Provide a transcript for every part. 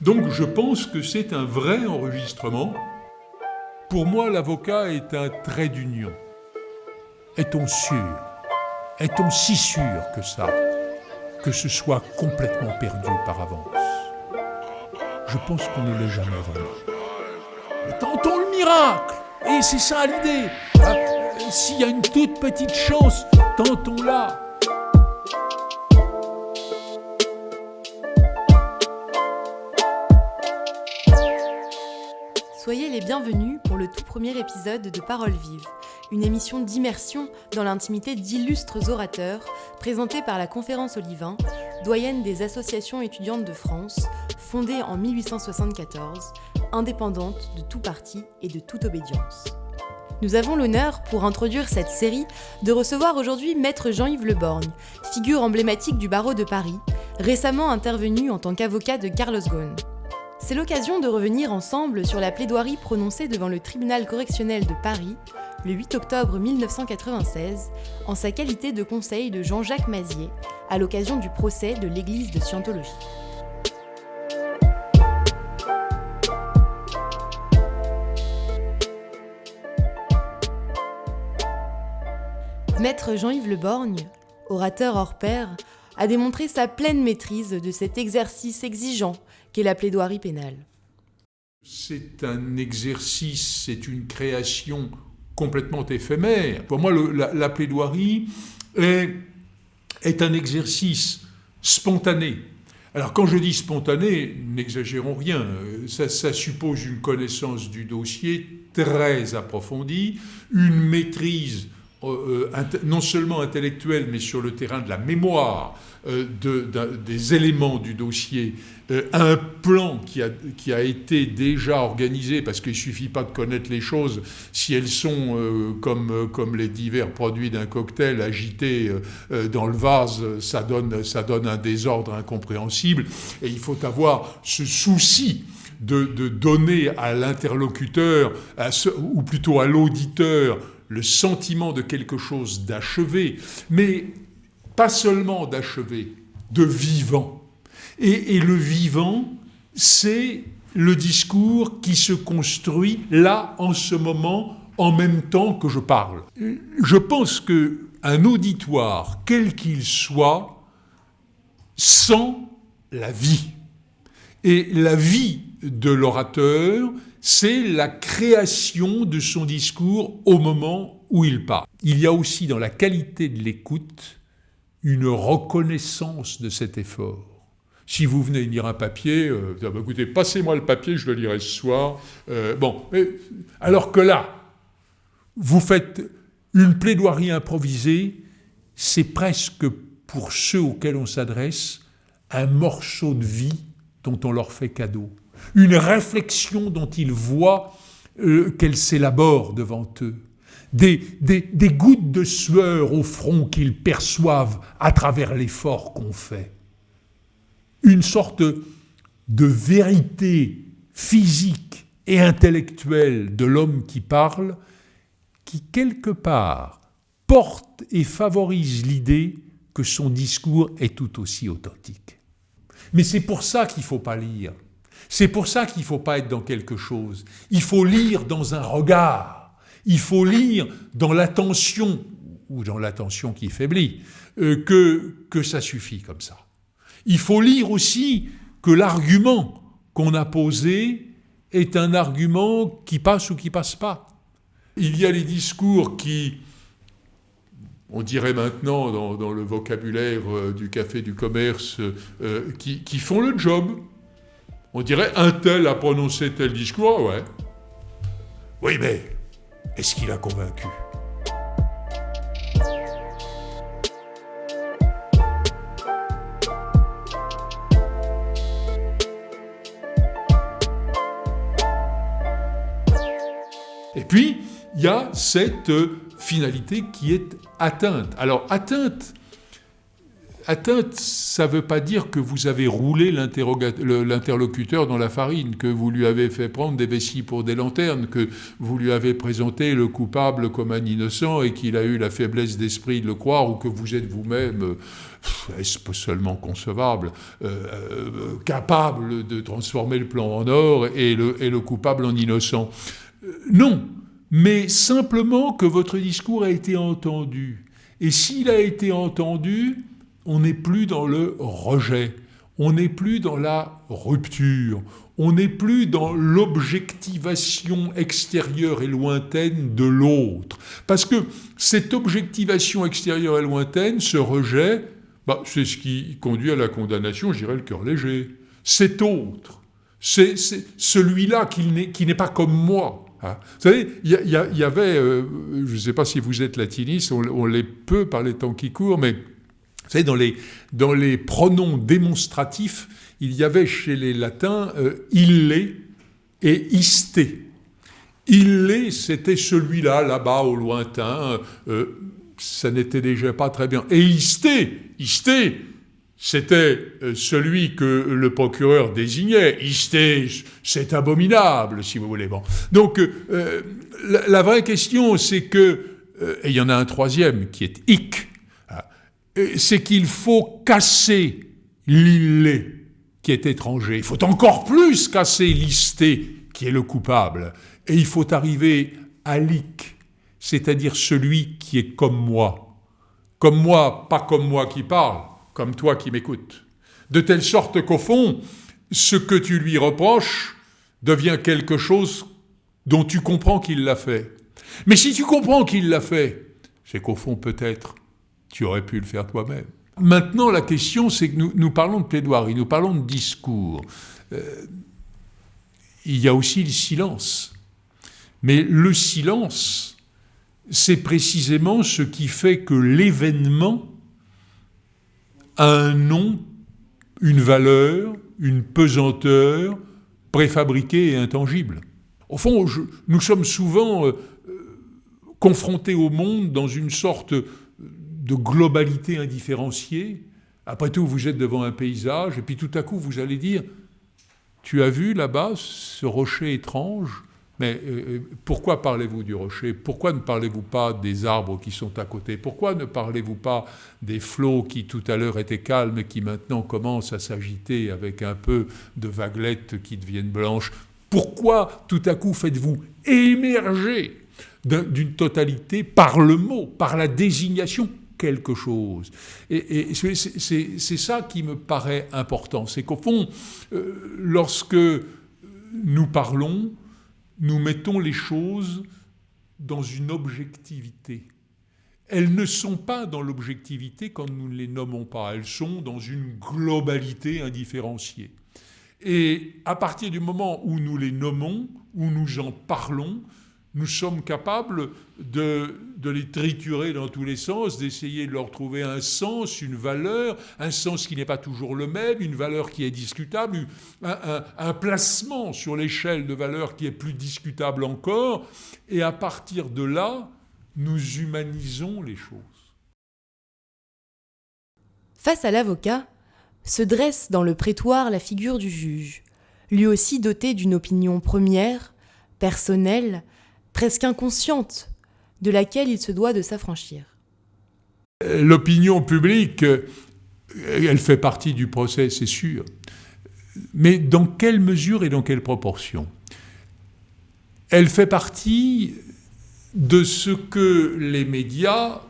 Donc je pense que c'est un vrai enregistrement. Pour moi, l'avocat est un trait d'union. Est-on sûr, est-on si sûr que ça, que ce soit complètement perdu par avance? Je pense qu'on ne l'est jamais vraiment. Mais tentons le miracle! Et c'est ça l'idée! S'il y a une toute petite chance, tentons-la! Soyez les bienvenus pour le tout premier épisode de Paroles Vives, une émission d'immersion dans l'intimité d'illustres orateurs, présentée par la Conférence Olivain, doyenne des associations étudiantes de France, fondée en 1874, indépendante de tout parti et de toute obédience. Nous avons l'honneur, pour introduire cette série, de recevoir aujourd'hui Maître Jean-Yves Le Borgne, figure emblématique du barreau de Paris, récemment intervenu en tant qu'avocat de Carlos Ghosn. C'est l'occasion de revenir ensemble sur la plaidoirie prononcée devant le tribunal correctionnel de Paris le 8 octobre 1996 en sa qualité de conseil de Jean-Jacques Mazier à l'occasion du procès de l'église de Scientologie. Maître Jean-Yves Le Borgne, orateur hors pair, a démontré sa pleine maîtrise de cet exercice exigeant qu'est la plaidoirie pénale. C'est un exercice, c'est une création complètement éphémère. Pour moi, la plaidoirie est un exercice spontané. Alors quand je dis spontané, n'exagérons rien, ça suppose une connaissance du dossier très approfondie, une maîtrise non seulement intellectuelle, mais sur le terrain de la mémoire des éléments du dossier, un plan qui a été déjà organisé, parce qu'il ne suffit pas de connaître les choses si elles sont comme les divers produits d'un cocktail agités dans le vase, ça donne un désordre incompréhensible, et il faut avoir ce souci de donner à l'interlocuteur, ou plutôt à l'auditeur, le sentiment de quelque chose d'achevé, mais pas seulement d'achevé, de vivant. Et le vivant, c'est le discours qui se construit là, en ce moment, en même temps que je parle. Je pense qu'un auditoire, quel qu'il soit, sent la vie. Et la vie de l'orateur, c'est la création de son discours au moment où il parle. Il y a aussi dans la qualité de l'écoute une reconnaissance de cet effort. Si vous venez lire un papier, écoutez, passez-moi le papier, je le lirai ce soir. Alors que là, vous faites une plaidoirie improvisée, c'est presque, pour ceux auxquels on s'adresse, un morceau de vie dont on leur fait cadeau. Une réflexion dont ils voient qu'elle s'élabore devant eux. Des gouttes de sueur au front qu'ils perçoivent à travers l'effort qu'on fait. Une sorte de vérité physique et intellectuelle de l'homme qui parle, qui quelque part porte et favorise l'idée que son discours est tout aussi authentique. Mais c'est pour ça qu'il ne faut pas lire. C'est pour ça qu'il ne faut pas être dans quelque chose. Il faut lire dans un regard. Il faut lire dans l'attention, ou dans l'attention qui faiblit, que ça suffit comme ça. Il faut lire aussi que l'argument qu'on a posé est un argument qui passe ou qui passe pas. Il y a les discours qui, on dirait maintenant dans le vocabulaire du café du commerce, qui font le job. On dirait un tel a prononcé tel discours, ouais. Oui, mais est-ce qu'il a convaincu ? Et puis, il y a cette finalité qui est atteinte. Alors, atteinte atteinte, ça ne veut pas dire que vous avez roulé l'interlocuteur dans la farine, que vous lui avez fait prendre des vessies pour des lanternes, que vous lui avez présenté le coupable comme un innocent et qu'il a eu la faiblesse d'esprit de le croire, ou que vous êtes vous-même, est-ce pas seulement concevable, capable de transformer le plan en or et le coupable en innocent. Non, mais simplement que votre discours a été entendu. Et s'il a été entendu, on n'est plus dans le rejet, on n'est plus dans la rupture, on n'est plus dans l'objectivation extérieure et lointaine de l'autre. Parce que cette objectivation extérieure et lointaine, ce rejet, c'est ce qui conduit à la condamnation, je dirais le cœur léger. Cet autre, c'est celui-là qui n'est pas comme moi. Vous savez, il y avait, je ne sais pas si vous êtes latiniste, on l'est peu par les temps qui courent, mais vous savez, dans les pronoms démonstratifs, il y avait chez les latins ille et iste. Ille, c'était celui-là, là-bas, au lointain, ça n'était déjà pas très bien. Et iste, c'était celui que le procureur désignait. Iste, c'est abominable, si vous voulez. Bon. Donc, la vraie question, c'est que, et il y en a un troisième qui est hic, c'est qu'il faut casser l'ille qui est étranger. Il faut encore plus casser l'isté qui est le coupable. Et il faut arriver à l'ic, c'est-à-dire celui qui est comme moi. Comme moi, pas comme moi qui parle, comme toi qui m'écoutes. De telle sorte qu'au fond, ce que tu lui reproches devient quelque chose dont tu comprends qu'il l'a fait. Mais si tu comprends qu'il l'a fait, c'est qu'au fond, peut-être, tu aurais pu le faire toi-même. Maintenant, la question, c'est que nous parlons de plaidoirie, nous parlons de discours. Il y a aussi le silence. Mais le silence, c'est précisément ce qui fait que l'événement a un nom, une valeur, une pesanteur préfabriquée et intangible. Au fond, nous sommes souvent confrontés au monde dans une sorte de globalité indifférenciée. Après tout, vous êtes devant un paysage, et puis tout à coup, vous allez dire « Tu as vu là-bas ce rocher étrange ? Mais pourquoi parlez-vous du rocher ? Pourquoi ne parlez-vous pas des arbres qui sont à côté ? Pourquoi ne parlez-vous pas des flots qui tout à l'heure étaient calmes et qui maintenant commencent à s'agiter avec un peu de vaguelettes qui deviennent blanches ? Pourquoi tout à coup faites-vous émerger d'une totalité par le mot, par la désignation quelque chose. Et c'est ça qui me paraît important. C'est qu'au fond, lorsque nous parlons, nous mettons les choses dans une objectivité. Elles ne sont pas dans l'objectivité quand nous ne les nommons pas. Elles sont dans une globalité indifférenciée. Et à partir du moment où nous les nommons, où nous en parlons, nous sommes capables de les triturer dans tous les sens, d'essayer de leur trouver un sens, une valeur, un sens qui n'est pas toujours le même, une valeur qui est discutable, un placement sur l'échelle de valeur qui est plus discutable encore. Et à partir de là, nous humanisons les choses. Face à l'avocat, se dresse dans le prétoire la figure du juge, lui aussi doté d'une opinion première, personnelle, presque inconsciente, de laquelle il se doit de s'affranchir. L'opinion publique, elle fait partie du procès, c'est sûr. Mais dans quelle mesure et dans quelle proportion ? Elle fait partie de ce que les médias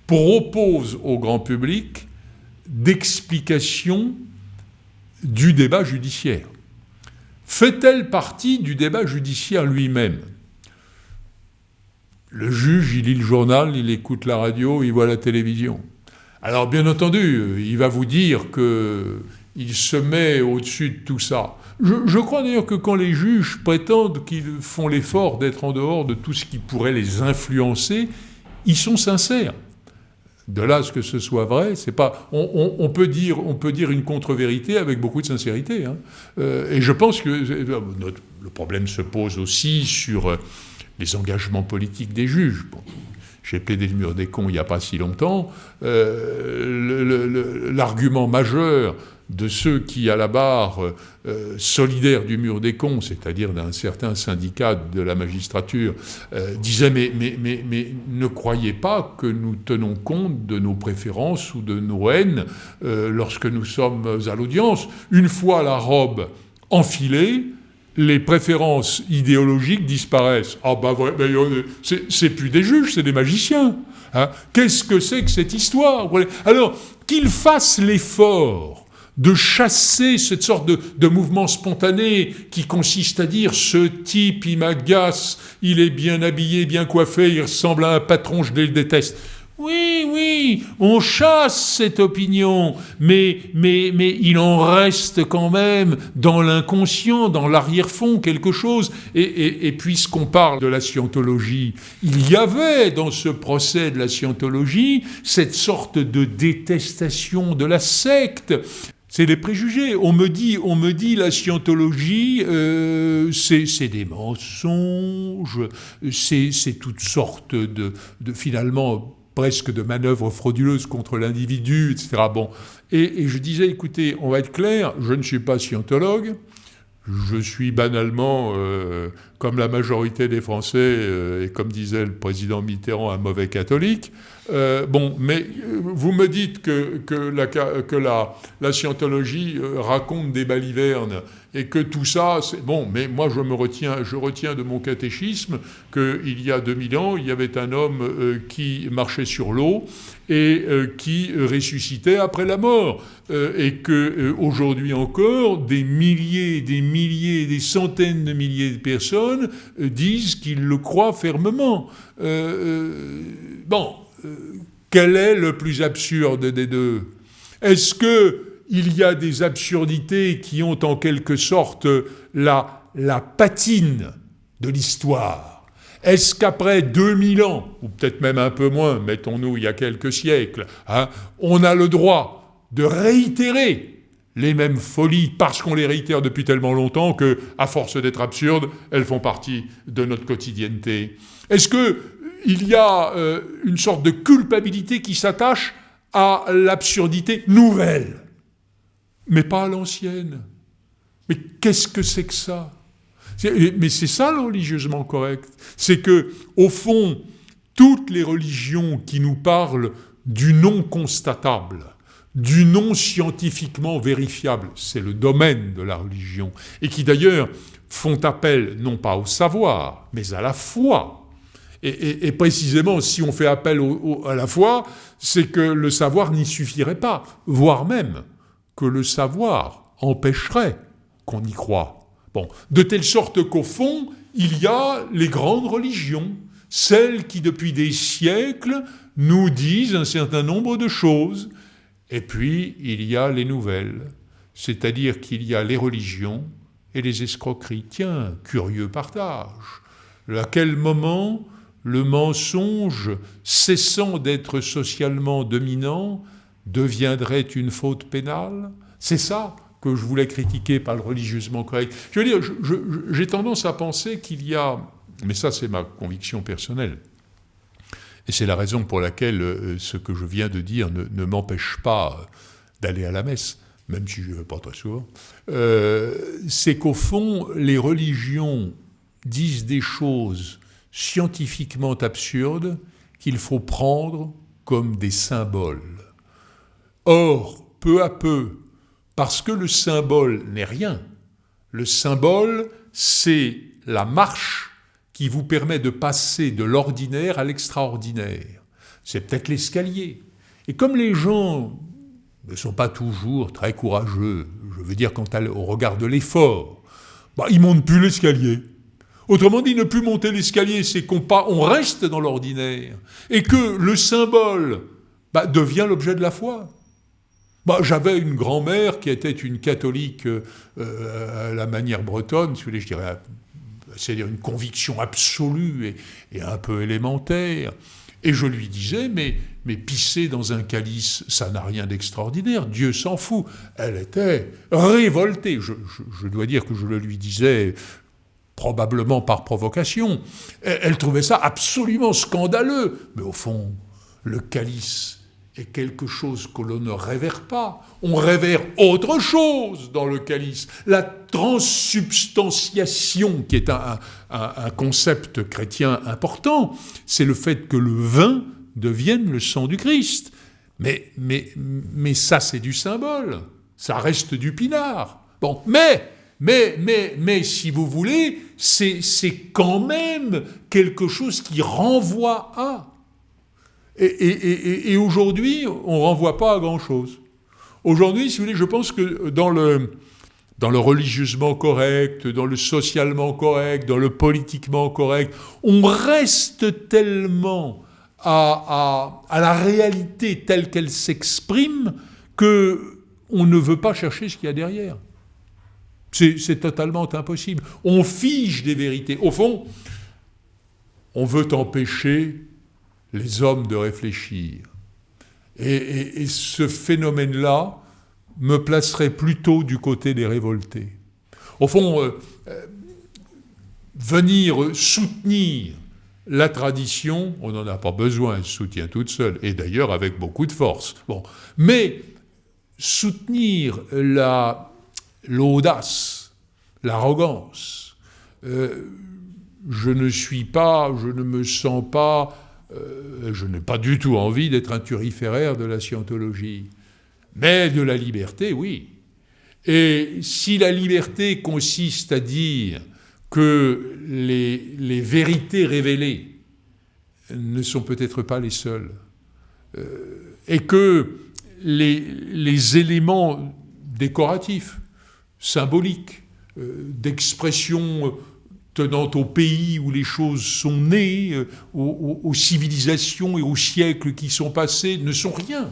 proposent au grand public d'explication du débat judiciaire. Fait-elle partie du débat judiciaire lui-même ? Le juge, il lit le journal, il écoute la radio, il voit la télévision. Alors, bien entendu, il va vous dire qu'il se met au-dessus de tout ça. Je crois d'ailleurs que quand les juges prétendent qu'ils font l'effort d'être en dehors de tout ce qui pourrait les influencer, ils sont sincères. De là à ce que ce soit vrai, c'est pas. On peut dire une contre-vérité avec beaucoup de sincérité. Hein. Et je pense que le problème se pose aussi sur les engagements politiques des juges. Bon, j'ai plaidé le mur des cons il n'y a pas si longtemps, l'argument majeur de ceux qui, à la barre, solidaires du mur des cons, c'est-à-dire d'un certain syndicat de la magistrature, disaient mais ne croyez pas que nous tenons compte de nos préférences ou de nos haines lorsque nous sommes à l'audience. Une fois la robe enfilée, les préférences idéologiques disparaissent. Ah ben c'est plus des juges, c'est des magiciens. Hein. Qu'est-ce que c'est que cette histoire ? Alors, qu'ils fassent l'effort de chasser cette sorte de mouvement spontané qui consiste à dire « ce type, il m'agace, il est bien habillé, bien coiffé, il ressemble à un patron, je le déteste ». Oui, on chasse cette opinion, mais il en reste quand même dans l'inconscient, dans l'arrière-fond, quelque chose. Et puisqu'on parle de la scientologie, il y avait dans ce procès de la scientologie cette sorte de détestation de la secte. C'est des préjugés. On me dit la scientologie, c'est des mensonges, c'est toutes sortes de finalement presque de manœuvres frauduleuses contre l'individu, etc. Bon. Et je disais, écoutez, on va être clair, je ne suis pas scientologue, je suis banalement, comme la majorité des Français, et comme disait le président Mitterrand, un mauvais catholique. Mais vous me dites que la scientologie raconte des balivernes et que tout ça, c'est bon. Mais moi, je retiens de mon catéchisme qu'il y a 2000 ans, il y avait un homme qui marchait sur l'eau et qui ressuscitait après la mort, et que aujourd'hui encore, des milliers, des centaines de milliers de personnes disent qu'ils le croient fermement. Quel est le plus absurde des deux ? Est-ce qu'il y a des absurdités qui ont en quelque sorte la patine de l'histoire ? Est-ce qu'après 2000 ans, ou peut-être même un peu moins, mettons-nous il y a quelques siècles, on a le droit de réitérer les mêmes folies parce qu'on les réitère depuis tellement longtemps que, à force d'être absurdes, elles font partie de notre quotidienneté ? Est-ce qu'il y a une sorte de culpabilité qui s'attache à l'absurdité nouvelle, mais pas à l'ancienne ? Mais qu'est-ce que c'est que ça ? Mais c'est ça le religieusement correct. C'est que, au fond, toutes les religions qui nous parlent du non constatable, du non scientifiquement vérifiable, c'est le domaine de la religion, et qui d'ailleurs font appel non pas au savoir, mais à la foi. Et précisément, si on fait appel à la foi, c'est que le savoir n'y suffirait pas, voire même que le savoir empêcherait qu'on y croie. Bon, de telle sorte qu'au fond, il y a les grandes religions, celles qui depuis des siècles nous disent un certain nombre de choses, et puis il y a les nouvelles, c'est-à-dire qu'il y a les religions et les escroqueries. Tiens, curieux partage. À quel moment le mensonge, cessant d'être socialement dominant, deviendrait une faute pénale ? C'est ça que je voulais critiquer par le religieusement correct. Je veux dire, j'ai tendance à penser qu'il y a, mais ça c'est ma conviction personnelle, et c'est la raison pour laquelle ce que je viens de dire ne m'empêche pas d'aller à la messe, même si je ne vais pas très souvent, c'est qu'au fond, les religions disent des choses scientifiquement absurdes qu'il faut prendre comme des symboles. Or, peu à peu, parce que le symbole n'est rien, le symbole, c'est la marche qui vous permet de passer de l'ordinaire à l'extraordinaire. C'est peut-être l'escalier. Et comme les gens ne sont pas toujours très courageux, je veux dire au regard de l'effort, ils ne montent plus l'escalier. Autrement dit, ne plus monter l'escalier, c'est on reste dans l'ordinaire. Et que le symbole devient l'objet de la foi. J'avais une grand-mère qui était une catholique à la manière bretonne, si vous voulez, je dirais, c'est-à-dire une conviction absolue et un peu élémentaire. Et je lui disais, mais pisser dans un calice, ça n'a rien d'extraordinaire, Dieu s'en fout. Elle était révoltée. Je dois dire que je le lui disais probablement par provocation. Elle trouvait ça absolument scandaleux. Mais au fond, le calice est quelque chose que l'on ne révère pas. On révère autre chose dans le calice. La transsubstantiation, qui est un concept chrétien important, c'est le fait que le vin devienne le sang du Christ. Mais ça, c'est du symbole. Ça reste du pinard. Bon, mais si vous voulez, c'est quand même quelque chose qui renvoie à. Et aujourd'hui, on ne renvoie pas à grand-chose. Aujourd'hui, si vous voulez, je pense que dans le religieusement correct, dans le socialement correct, dans le politiquement correct, on reste tellement à la réalité telle qu'elle s'exprime qu'on ne veut pas chercher ce qu'il y a derrière. C'est totalement impossible. On fige des vérités. Au fond, on veut empêcher les hommes de réfléchir. Et ce phénomène-là me placerait plutôt du côté des révoltés. Au fond, venir soutenir la tradition, on n'en a pas besoin, elle se soutient toute seule, et d'ailleurs avec beaucoup de force. Bon. Mais soutenir l'audace, l'arrogance, je ne me sens pas, je n'ai pas du tout envie d'être un turiféraire de la scientologie. Mais de la liberté, oui. Et si la liberté consiste à dire que les vérités révélées ne sont peut-être pas les seules, et que les éléments décoratifs, symboliques, d'expression tenant au pays où les choses sont nées, aux civilisations et aux siècles qui sont passés, ne sont rien,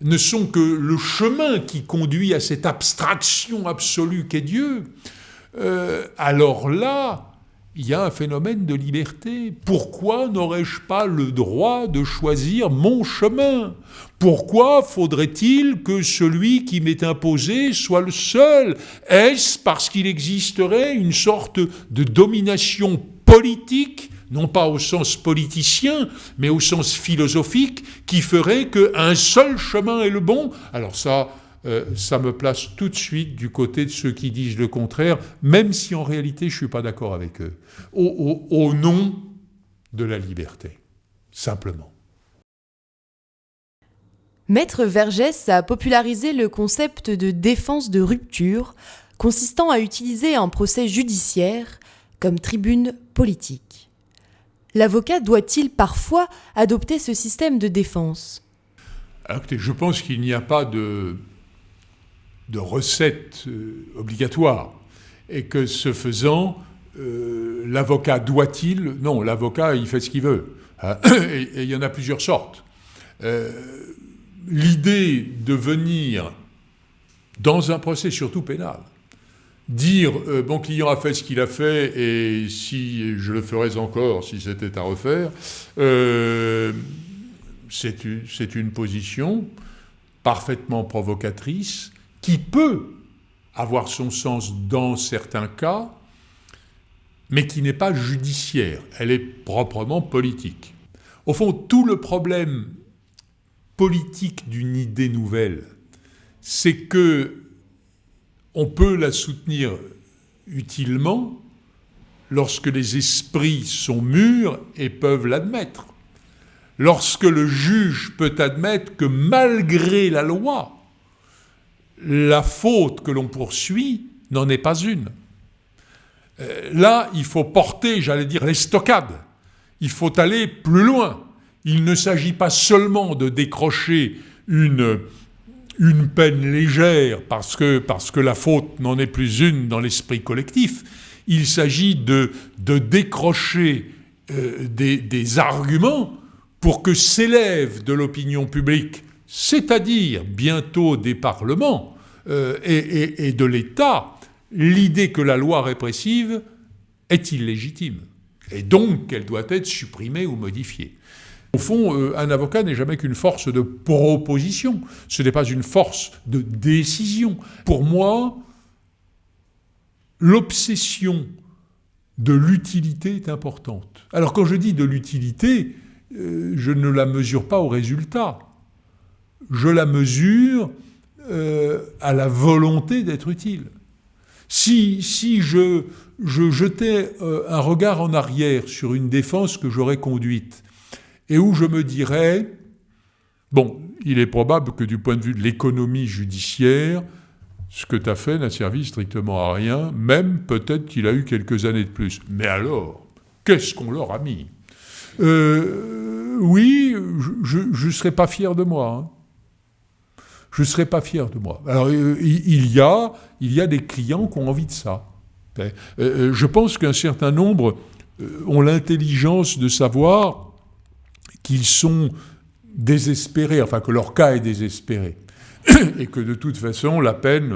ne sont que le chemin qui conduit à cette abstraction absolue qu'est Dieu, alors là, il y a un phénomène de liberté. Pourquoi n'aurais-je pas le droit de choisir mon chemin ? Pourquoi faudrait-il que celui qui m'est imposé soit le seul ? Est-ce parce qu'il existerait une sorte de domination politique, non pas au sens politicien, mais au sens philosophique, qui ferait qu'un seul chemin est le bon ? Alors ça me place tout de suite du côté de ceux qui disent le contraire, même si en réalité je ne suis pas d'accord avec eux, au nom de la liberté, simplement. Maître Vergès a popularisé le concept de défense de rupture, consistant à utiliser un procès judiciaire comme tribune politique. L'avocat doit-il parfois adopter ce système de défense ? Alors, écoutez, je pense qu'il n'y a pas de recette obligatoire, et que ce faisant, l'avocat doit-il ? Non, l'avocat, il fait ce qu'il veut. Et il y en a plusieurs sortes. L'idée de venir, dans un procès surtout pénal, dire « mon client a fait ce qu'il a fait, et si je le ferais encore, si c'était à refaire », c'est une position parfaitement provocatrice, qui peut avoir son sens dans certains cas, mais qui n'est pas judiciaire. Elle est proprement politique. Au fond, tout le problème politique d'une idée nouvelle, c'est que on peut la soutenir utilement lorsque les esprits sont mûrs et peuvent l'admettre. Lorsque le juge peut admettre que malgré la loi, la faute que l'on poursuit n'en est pas une. Là, il faut porter, les stockades. Il faut aller plus loin. Il ne s'agit pas seulement de décrocher une peine légère parce que la faute n'en est plus une dans l'esprit collectif. Il s'agit de décrocher des arguments pour que s'élève de l'opinion publique, c'est-à-dire bientôt des parlements et de l'État, l'idée que la loi répressive est illégitime et donc qu'elle doit être supprimée ou modifiée. Au fond, un avocat n'est jamais qu'une force de proposition, ce n'est pas une force de décision. Pour moi, l'obsession de l'utilité est importante. Alors quand je dis de l'utilité, je ne la mesure pas au résultat. Je la mesure à la volonté d'être utile. Si je jetais un regard en arrière sur une défense que j'aurais conduite, et où je me dirais, bon, il est probable que du point de vue de l'économie judiciaire, ce que tu as fait n'a servi strictement à rien, même peut-être qu'il a eu quelques années de plus. Mais alors, qu'est-ce qu'on leur a mis ? Oui, je ne serais pas fier de moi. Hein. Je ne serais pas fier de moi. Alors, il y a des clients qui ont envie de ça. Je pense qu'un certain nombre ont l'intelligence de savoir qu'ils sont désespérés, enfin que leur cas est désespéré, et que de toute façon, la peine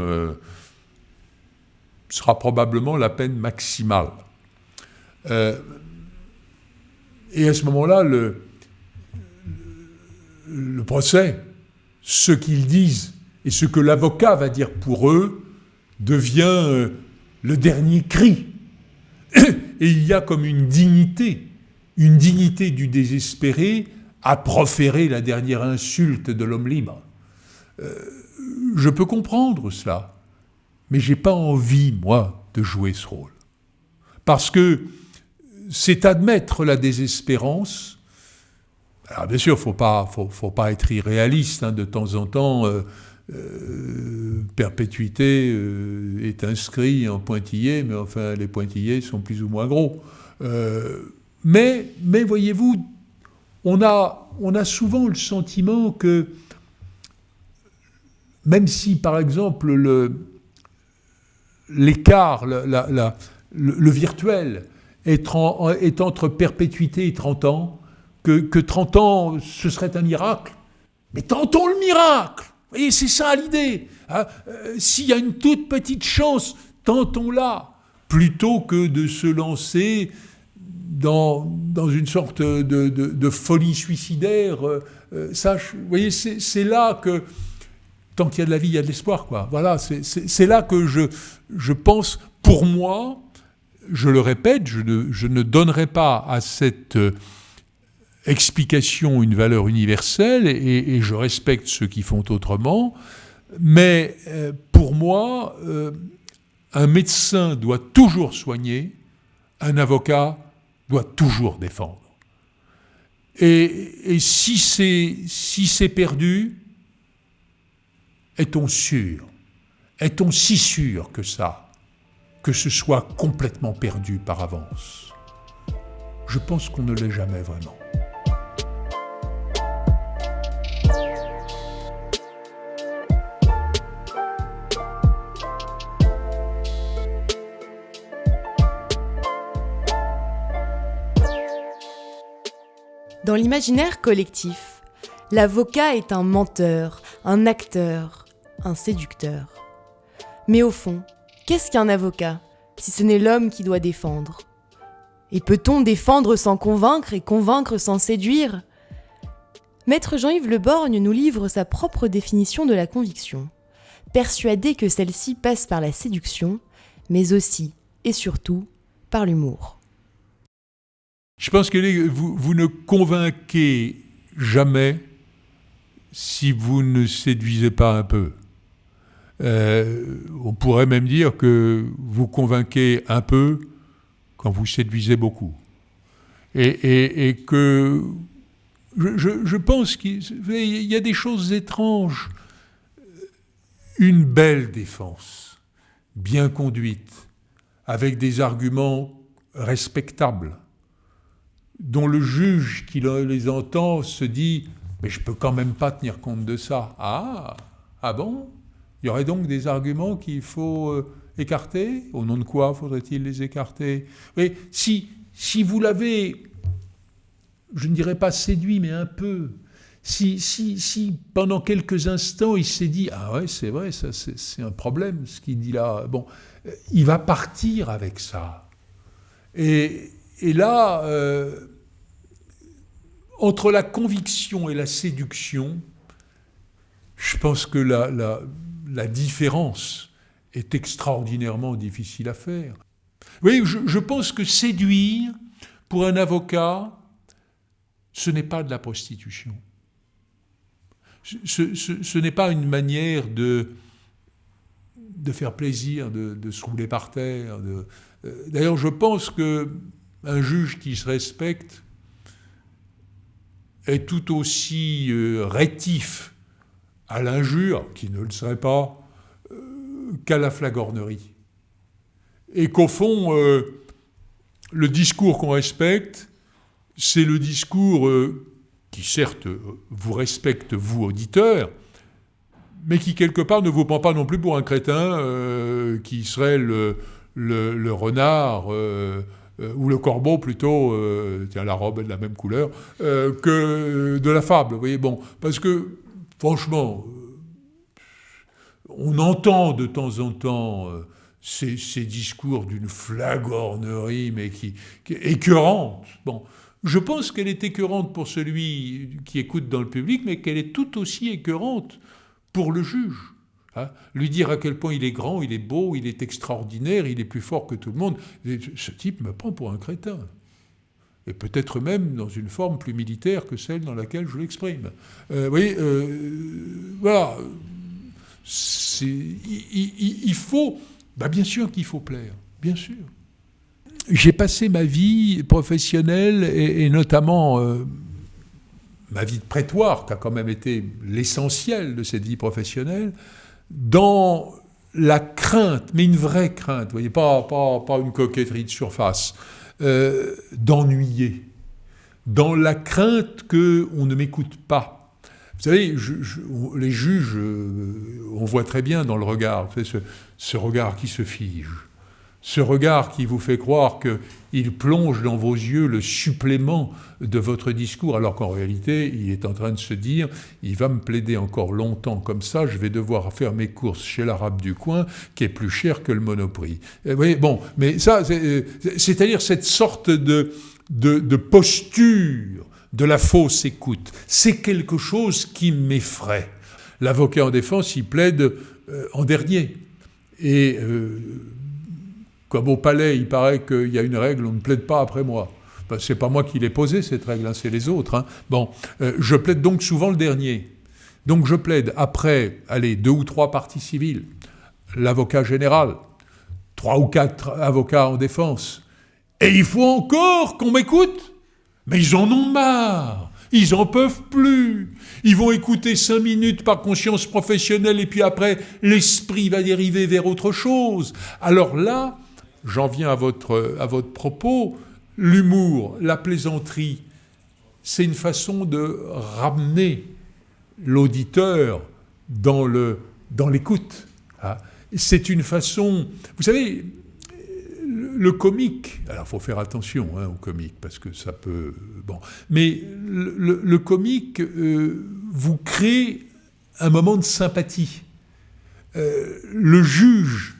sera probablement la peine maximale. Et à ce moment-là, le procès, ce qu'ils disent et ce que l'avocat va dire pour eux, devient le dernier cri. Et il y a comme une dignité du désespéré à proférer la dernière insulte de l'homme libre. Je peux comprendre cela, mais je n'ai pas envie, moi, de jouer ce rôle. Parce que c'est admettre la désespérance. Alors bien sûr, faut pas être irréaliste. Hein, de temps en temps, perpétuité est inscrit en pointillé, mais enfin les pointillés sont plus ou moins gros. Mais voyez-vous, on a souvent le sentiment que même si, par exemple, l'écart, le virtuel est entre perpétuité et 30 ans, que 30 ans, ce serait un miracle. Mais tentons le miracle. Vous voyez, c'est ça l'idée. Hein. S'il y a une toute petite chance, tentons-la, plutôt que de se lancer dans une sorte de folie suicidaire. Vous voyez, c'est là que, tant qu'il y a de la vie, il y a de l'espoir, quoi. Voilà, c'est là que je pense, pour moi, je le répète, je ne donnerai pas à cette explication une valeur universelle, et je respecte ceux qui font autrement, mais pour moi, un médecin doit toujours soigner, un avocat doit toujours défendre. Et si c'est perdu, est-on sûr, est-on si sûr que ce soit complètement perdu par avance ? Je pense qu'on ne l'est jamais vraiment. Dans l'imaginaire collectif, l'avocat est un menteur, un acteur, un séducteur. Mais au fond, qu'est-ce qu'un avocat, si ce n'est l'homme qui doit défendre ? Et peut-on défendre sans convaincre et convaincre sans séduire ? Maître Jean-Yves Le Borgne nous livre sa propre définition de la conviction, persuadé que celle-ci passe par la séduction, mais aussi, et surtout, par l'humour. Je pense que vous ne convainquez jamais si vous ne séduisez pas un peu. On pourrait même dire que vous convainquez un peu quand vous séduisez beaucoup. Et que je pense qu'il y a des choses étranges. Une belle défense, bien conduite, avec des arguments respectables, dont le juge qui les entend se dit « mais je ne peux quand même pas tenir compte de ça ». Ah bon ? Il y aurait donc des arguments qu'il faut écarter ? Au nom de quoi faudrait-il les écarter ? Mais si vous l'avez, je ne dirais pas séduit, mais un peu, si pendant quelques instants il s'est dit « ah ouais, c'est vrai, ça, c'est un problème ce qu'il dit là », bon, il va partir avec ça. Et là, entre la conviction et la séduction, je pense que la différence est extraordinairement difficile à faire. Oui, je pense que séduire, pour un avocat, ce n'est pas de la prostitution. Ce n'est pas une manière de faire plaisir, de se rouler par terre. D'ailleurs, je pense qu'un juge qui se respecte est tout aussi rétif à l'injure, qui ne le serait pas, qu'à la flagornerie. Et qu'au fond, le discours qu'on respecte, c'est le discours qui, certes, vous respecte, vous, auditeurs, mais qui, quelque part, ne vous prend pas non plus pour un crétin qui serait le renard, ou le corbeau, plutôt, tiens, la robe est de la même couleur, que de la fable. Vous voyez, bon, parce que, franchement, on entend de temps en temps ces discours d'une flagornerie, mais qui est écœurante. Bon, je pense qu'elle est écœurante pour celui qui écoute dans le public, mais qu'elle est tout aussi écœurante pour le juge. Hein, lui dire à quel point il est grand, il est beau, il est extraordinaire, il est plus fort que tout le monde. Ce type me prend pour un crétin. Et peut-être même dans une forme plus militaire que celle dans laquelle je l'exprime. Vous voyez, voilà. Il faut... bien sûr qu'il faut plaire, bien sûr. J'ai passé ma vie professionnelle et notamment ma vie de prétoire, qui a quand même été l'essentiel de cette vie professionnelle, dans la crainte, mais une vraie crainte, vous voyez, pas une coquetterie de surface, d'ennuyer, dans la crainte qu'on ne m'écoute pas. Vous savez, les juges, on voit très bien dans le regard, vous savez, ce regard qui se fige, ce regard qui vous fait croire qu'il plonge dans vos yeux le supplément de votre discours, alors qu'en réalité, il est en train de se dire « il va me plaider encore longtemps comme ça, je vais devoir faire mes courses chez l'arabe du coin, qui est plus cher que le Monoprix. » Vous voyez, bon, mais ça, c'est-à-dire cette sorte de posture de la fausse écoute, c'est quelque chose qui m'effraie. L'avocat en défense, il plaide en dernier. Et comme au palais, il paraît qu'il y a une règle, on ne plaide pas après moi. C'est pas moi qui l'ai posée, cette règle, hein, c'est les autres. Hein. Bon, je plaide donc souvent le dernier. Donc je plaide après, 2 ou 3 parties civiles, l'avocat général, 3 ou 4 avocats en défense. Et il faut encore qu'on m'écoute. Mais ils en ont marre, ils en peuvent plus. Ils vont écouter 5 minutes par conscience professionnelle et puis après, l'esprit va dériver vers autre chose. Alors là, j'en viens à votre propos, l'humour, la plaisanterie, c'est une façon de ramener l'auditeur dans l'écoute. C'est une façon... Vous savez... Le comique, alors il faut faire attention au comique, parce que ça peut... Bon, mais le comique vous crée un moment de sympathie. Le juge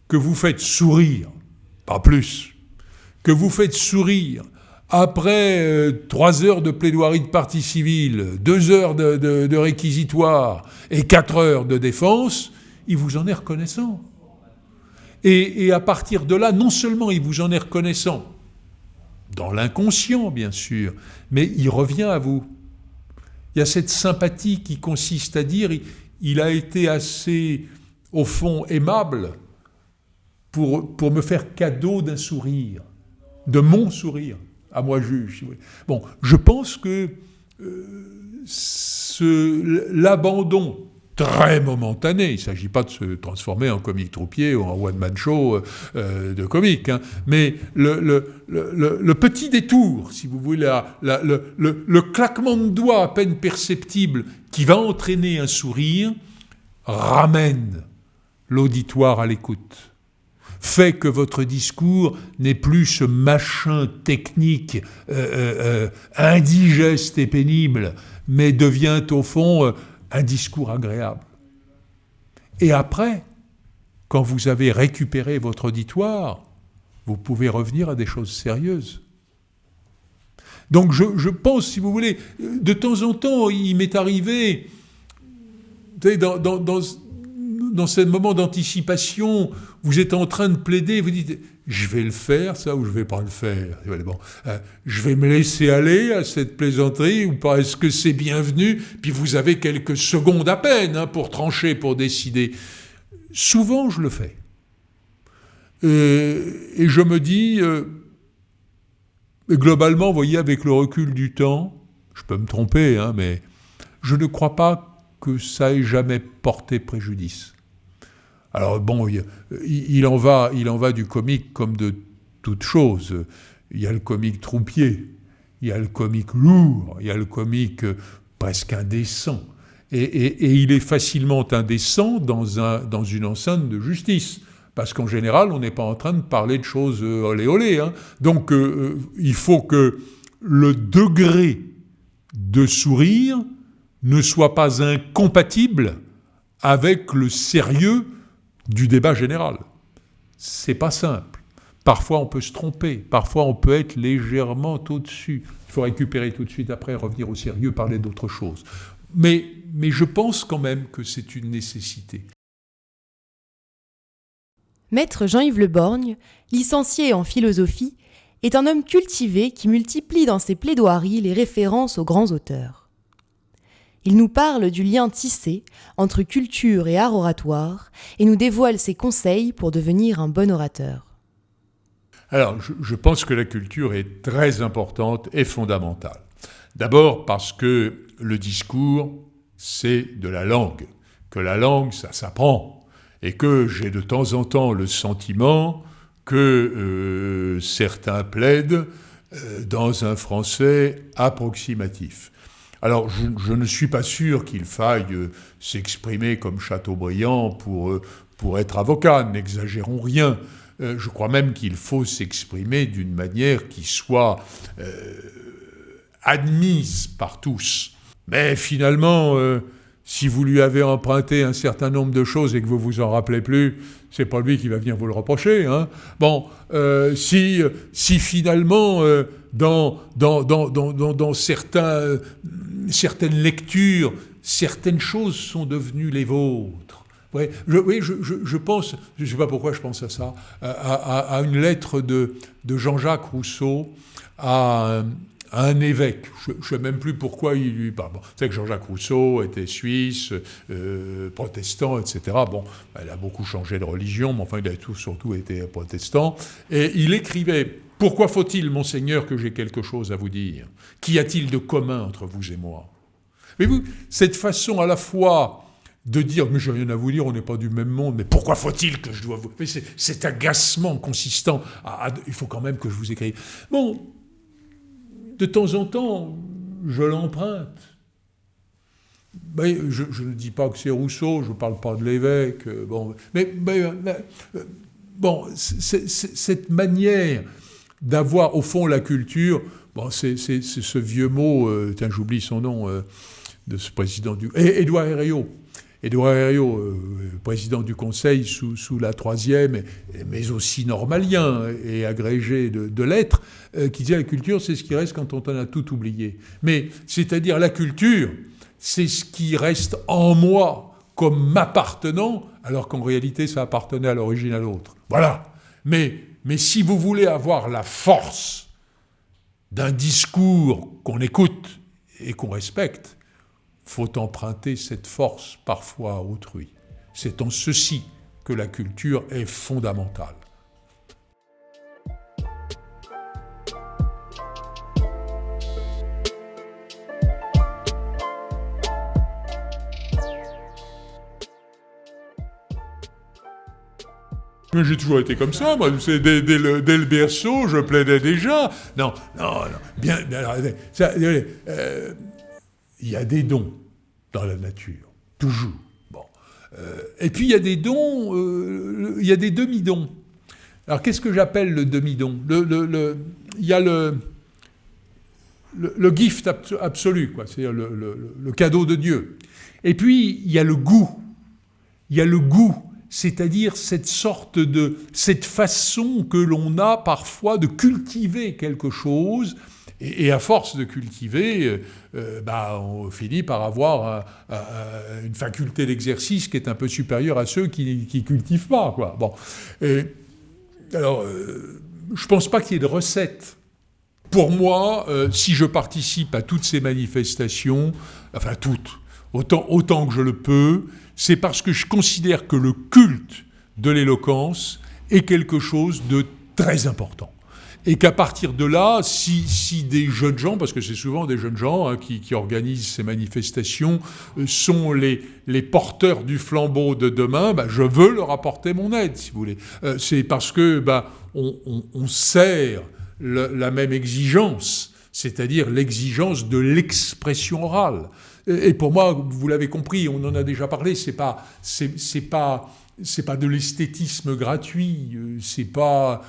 que vous faites sourire, pas plus, que vous faites sourire après 3 heures de plaidoirie de partie civile, 2 heures de réquisitoire et 4 heures de défense, il vous en est reconnaissant. Et à partir de là, non seulement il vous en est reconnaissant, dans l'inconscient bien sûr, mais il revient à vous. Il y a cette sympathie qui consiste à dire il a été assez, au fond, aimable pour me faire cadeau d'un sourire, de mon sourire, à moi juge. Bon, je pense que l'abandon très momentané, il ne s'agit pas de se transformer en comique troupier ou en one-man show de comique, hein, mais le petit détour, si vous voulez, le claquement de doigts à peine perceptible qui va entraîner un sourire, ramène l'auditoire à l'écoute. Fait que votre discours n'est plus ce machin technique indigeste et pénible, mais devient au fond un discours agréable. Et après, quand vous avez récupéré votre auditoire, vous pouvez revenir à des choses sérieuses. Donc je pense, si vous voulez, de temps en temps, il m'est arrivé, vous savez, dans ce moment d'anticipation, vous êtes en train de plaider, vous dites, je vais le faire, ça, ou je vais pas le faire. Bon, je vais me laisser aller à cette plaisanterie, ou pas, est-ce que c'est bienvenu? Puis vous avez quelques secondes à peine pour trancher, pour décider. Souvent, je le fais. Et je me dis, globalement, vous voyez, avec le recul du temps, je peux me tromper, mais je ne crois pas que ça ait jamais porté préjudice. Alors bon, il en va du comique comme de toute chose. Il y a le comique troupier, il y a le comique lourd, il y a le comique presque indécent. Et il est facilement indécent dans une enceinte de justice. Parce qu'en général, on n'est pas en train de parler de choses olé olé. Donc il faut que le degré de sourire ne soit pas incompatible avec le sérieux du débat général. C'est pas simple. Parfois on peut se tromper, parfois on peut être légèrement au-dessus. Il faut récupérer tout de suite après, revenir au sérieux, parler d'autre chose. Mais je pense quand même que c'est une nécessité. Maître Jean-Yves Le Borgne, licencié en philosophie, est un homme cultivé qui multiplie dans ses plaidoiries les références aux grands auteurs. Il nous parle du lien tissé entre culture et art oratoire et nous dévoile ses conseils pour devenir un bon orateur. Alors, je pense que la culture est très importante et fondamentale. D'abord parce que le discours, c'est de la langue. Que la langue, ça s'apprend. Et que j'ai de temps en temps le sentiment que certains plaident dans un français approximatif. Alors, je ne suis pas sûr qu'il faille s'exprimer comme Chateaubriand pour être avocat, n'exagérons rien. Je crois même qu'il faut s'exprimer d'une manière qui soit admise par tous. Mais finalement, si vous lui avez emprunté un certain nombre de choses et que vous vous en rappelez plus, c'est pas lui qui va venir vous le reprocher. Bon, si finalement, dans certaines lectures, certaines choses sont devenues les vôtres. Ouais, je pense, je ne sais pas pourquoi je pense à ça, à une lettre de Jean-Jacques Rousseau à un évêque. Je ne sais même plus pourquoi il lui parle. Bon, c'est que Jean-Jacques Rousseau était suisse, protestant, etc. Bon, il a beaucoup changé de religion, mais enfin, il a surtout été protestant. Et il écrivait « Pourquoi faut-il, monseigneur, que j'ai quelque chose à vous dire ? Qu'y a-t-il de commun entre vous et moi ?» Voyez-vous, cette façon à la fois de dire « mais j'ai rien à vous dire, on n'est pas du même monde, mais pourquoi faut-il que je dois vous... » Cet agacement consistant à il faut quand même que je vous écrive. Bon, de temps en temps, je l'emprunte. Mais je ne dis pas que c'est Rousseau, je ne parle pas de l'évêque. Cette manière d'avoir, au fond, la culture, c'est ce vieux mot, j'oublie son nom, de ce président du... Édouard Herriot. Édouard Herriot, président du Conseil sous la Troisième, mais aussi normalien et agrégé de lettres, qui disait la culture, c'est ce qui reste quand on en a tout oublié. Mais c'est-à-dire la culture, c'est ce qui reste en moi comme m'appartenant, alors qu'en réalité, ça appartenait à l'origine à l'autre. Voilà. Mais si vous voulez avoir la force d'un discours qu'on écoute et qu'on respecte, faut emprunter cette force parfois à autrui. C'est en ceci que la culture est fondamentale. Mais j'ai toujours été comme ça, moi. Dès le berceau, je plaidais déjà. Non. Bien, alors, il y a des dons dans la nature, toujours. Bon. Et puis il y a des dons, il y a des demi-dons. Alors qu'est-ce que j'appelle le demi-don ? Il y a le gift absolu, quoi, c'est-à-dire le cadeau de Dieu. Et puis il y a le goût. Il y a le goût, c'est-à-dire cette façon que l'on a parfois de cultiver quelque chose. Et à force de cultiver, on finit par avoir une faculté d'exercice qui est un peu supérieure à ceux qui cultivent pas, quoi. Bon. Alors, je ne pense pas qu'il y ait de recette. Pour moi, si je participe à toutes ces manifestations, enfin toutes, autant que je le peux, c'est parce que je considère que le culte de l'éloquence est quelque chose de très important. Et qu'à partir de là, si des jeunes gens, parce que c'est souvent des jeunes gens qui organisent ces manifestations, sont les porteurs du flambeau de demain, je veux leur apporter mon aide, si vous voulez. C'est parce que on sert la même exigence, c'est-à-dire l'exigence de l'expression orale. Et pour moi, vous l'avez compris, on en a déjà parlé, c'est pas de l'esthétisme gratuit, c'est pas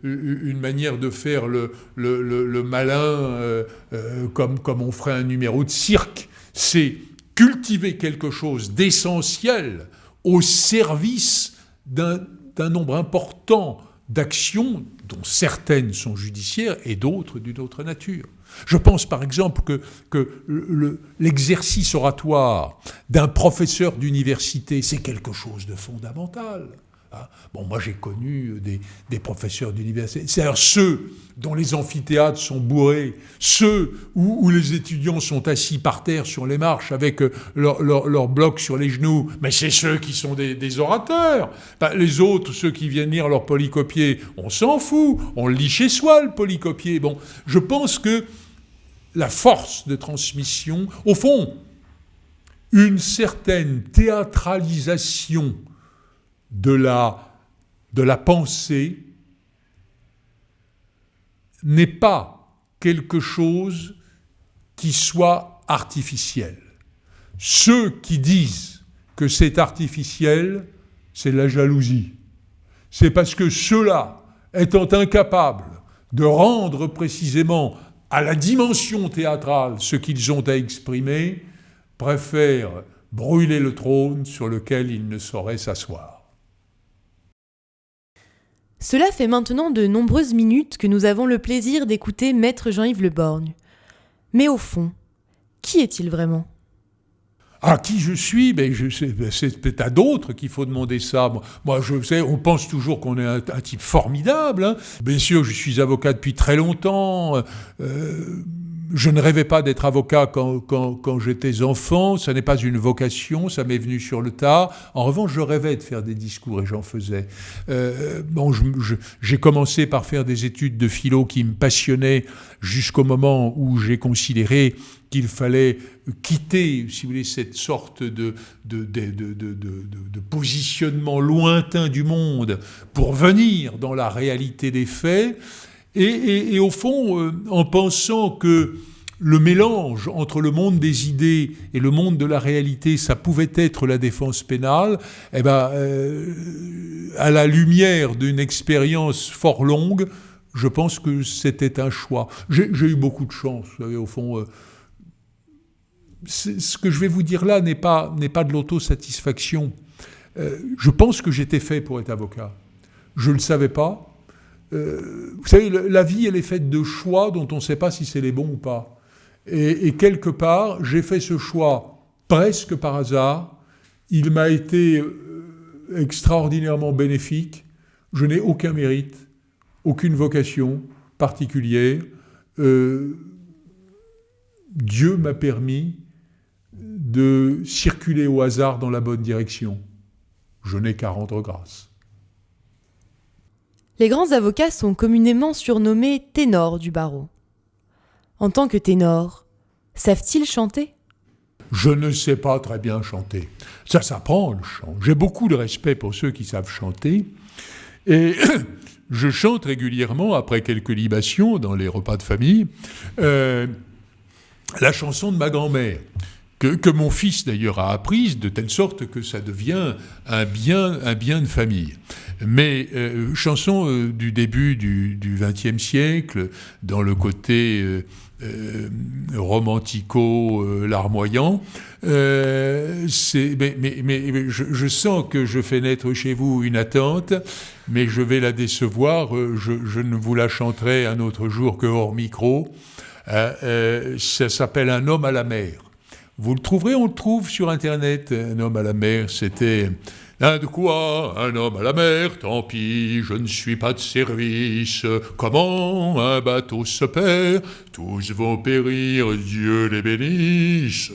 une manière de faire le malin comme on ferait un numéro de cirque. C'est cultiver quelque chose d'essentiel au service d'un nombre important d'actions dont certaines sont judiciaires et d'autres d'une autre nature. Je pense par exemple que l'exercice oratoire d'un professeur d'université, c'est quelque chose de fondamental. Bon, moi j'ai connu des professeurs d'université, c'est-à-dire ceux dont les amphithéâtres sont bourrés, ceux où les étudiants sont assis par terre sur les marches avec leur bloc sur les genoux, mais c'est ceux qui sont des orateurs. Les autres, ceux qui viennent lire leur polycopier, on s'en fout, on le lit chez soi le polycopier. Bon, je pense que la force de transmission, au fond, une certaine théâtralisation de la pensée n'est pas quelque chose qui soit artificiel. Ceux qui disent que c'est artificiel, c'est de la jalousie. C'est parce que ceux-là, étant incapables de rendre précisément à la dimension théâtrale ce qu'ils ont à exprimer, préfèrent brûler le trône sur lequel ils ne sauraient s'asseoir. Cela fait maintenant de nombreuses minutes que nous avons le plaisir d'écouter Maître Jean-Yves Le Borgne. Mais au fond, qui est-il vraiment ? Qui je suis ? C'est peut-être à d'autres qu'il faut demander ça. Moi, je sais, on pense toujours qu'on est un type formidable. Bien sûr, je suis avocat depuis très longtemps. Je ne rêvais pas d'être avocat quand j'étais enfant. Ça n'est pas une vocation, ça m'est venu sur le tas. En revanche, je rêvais de faire des discours et j'en faisais. J'ai commencé par faire des études de philo qui me passionnaient jusqu'au moment où j'ai considéré qu'il fallait quitter, si vous voulez, cette sorte de positionnement lointain du monde pour venir dans la réalité des faits. Et au fond, en pensant que le mélange entre le monde des idées et le monde de la réalité, ça pouvait être la défense pénale, à la lumière d'une expérience fort longue, je pense que c'était un choix. J'ai eu beaucoup de chance, vous savez, au fond. Ce que je vais vous dire là n'est pas de l'autosatisfaction. Je pense que j'étais fait pour être avocat. Je ne le savais pas. Vous savez, la vie, elle est faite de choix dont on ne sait pas si c'est les bons ou pas. Et quelque part, j'ai fait ce choix presque par hasard. Il m'a été extraordinairement bénéfique. Je n'ai aucun mérite, aucune vocation particulière. Dieu m'a permis de circuler au hasard dans la bonne direction. Je n'ai qu'à rendre grâce. Les grands avocats sont communément surnommés ténors du barreau. En tant que ténors, savent-ils chanter ? Je ne sais pas très bien chanter. Ça s'apprend, le chant. J'ai beaucoup de respect pour ceux qui savent chanter. Et je chante régulièrement, après quelques libations dans les repas de famille, la chanson de ma grand-mère, que mon fils d'ailleurs a apprise, de telle sorte que ça devient un bien de famille. Mais chanson du début du XXe siècle, dans le côté romantico-larmoyant, mais je sens que je fais naître chez vous une attente, mais je vais la décevoir, je ne vous la chanterai un autre jour que hors micro. Ça s'appelle Un homme à la mer. Vous le trouverez, on le trouve sur Internet, Un homme à la mer. C'était De quoi un homme à la mer, tant pis, je ne suis pas de service. Comment un bateau se perd, tous vont périr, Dieu les bénisse.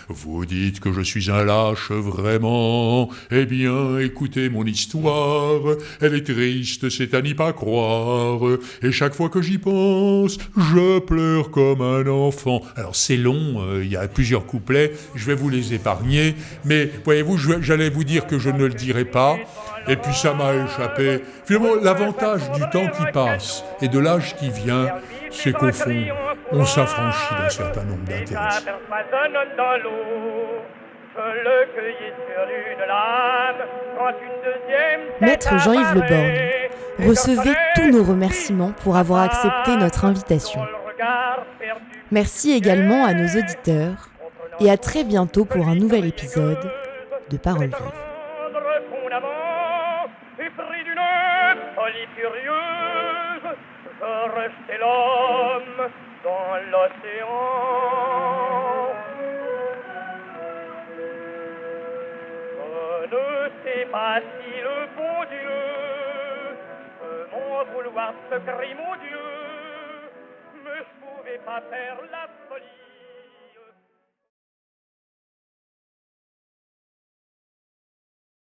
Vous dites que je suis un lâche vraiment, eh bien écoutez mon histoire, elle est triste, c'est à n'y pas croire, et chaque fois que j'y pense, je pleure comme un enfant. Alors c'est long, il y a plusieurs couplets, je vais vous les épargner, mais voyez-vous, j'allais vous dire que je ne le dirai pas, et puis ça m'a échappé. Finalement, l'avantage du temps qui passe et de l'âge qui vient, c'est qu'au fond, on s'affranchit d'un certain nombre d'interdits. Maître Jean-Yves Le Borgne, recevez tous nos remerciements pour avoir accepté notre invitation. Merci également à nos auditeurs et à très bientôt pour un nouvel épisode de Parole Vive. Rejeter l'homme dans l'océan. Je ne sais pas si le bon Dieu peut m'en vouloir ce cri, mon Dieu, mais je pouvais pas faire la